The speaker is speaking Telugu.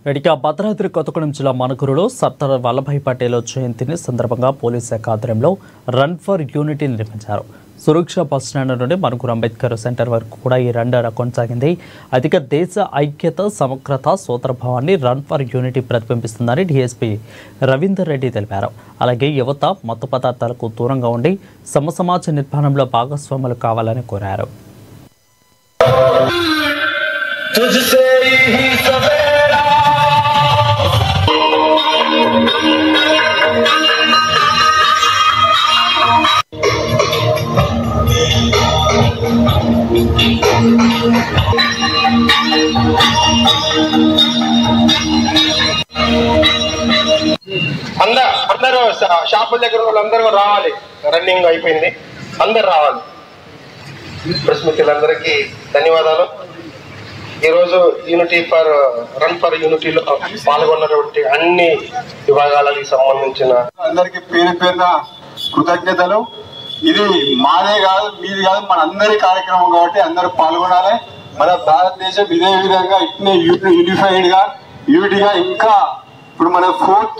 ఇక భద్రాద్రి కొత్తగూడెం జిల్లా మణుగూరులో సర్దార్ వల్లభాయ్ పటేల్ జయంతిని సందర్భంగా పోలీస్ శాఖ ఆధ్వర్యంలో రన్ ఫర్ యూనిటీ నిర్వహించారు. సురక్ష బస్టాండ్ నుండి మణుగూరు అంబేద్కర్ సెంటర్ వరకు కూడా ఈ రన్ కొనసాగింది. అధిక దేశ ఐక్యత, సమగ్రత, సోదరభావాన్ని రన్ ఫర్ యూనిటీ ప్రతిబింబిస్తుందని డీఎస్పీ రవీందర్ రెడ్డి తెలిపారు. అలాగే యువత మత్తు పదార్థాలకు దూరంగా ఉండి సమసమాజ నిర్మాణంలో భాగస్వాములు కావాలని కోరారు. అందరూ షాపుల దగ్గర వాళ్ళందరూ రావాలి. రన్నింగ్ అయిపోయింది, అందరు రావాలి. ప్రెస్ మిత్రులందరికీ ధన్యవాదాలు. ఈరోజు యూనిటీ ఫర్ రన్ ఫర్ యూనిటీలో పాల్గొన్నటువంటి అన్ని విభాగాలకు సంబంధించిన అందరికి పేరు పేరున కృతజ్ఞతలు. ఇది మాదే కాదు, మీది కాదు, మన అందరి కార్యక్రమం కాబట్టి అందరూ పాల్గొనాలి. మన భారతదేశం ఇదే విధంగా ఇట్నే యూనిఫైడ్ గా యూనిటీగా ఇంకా ఇప్పుడు మన 4th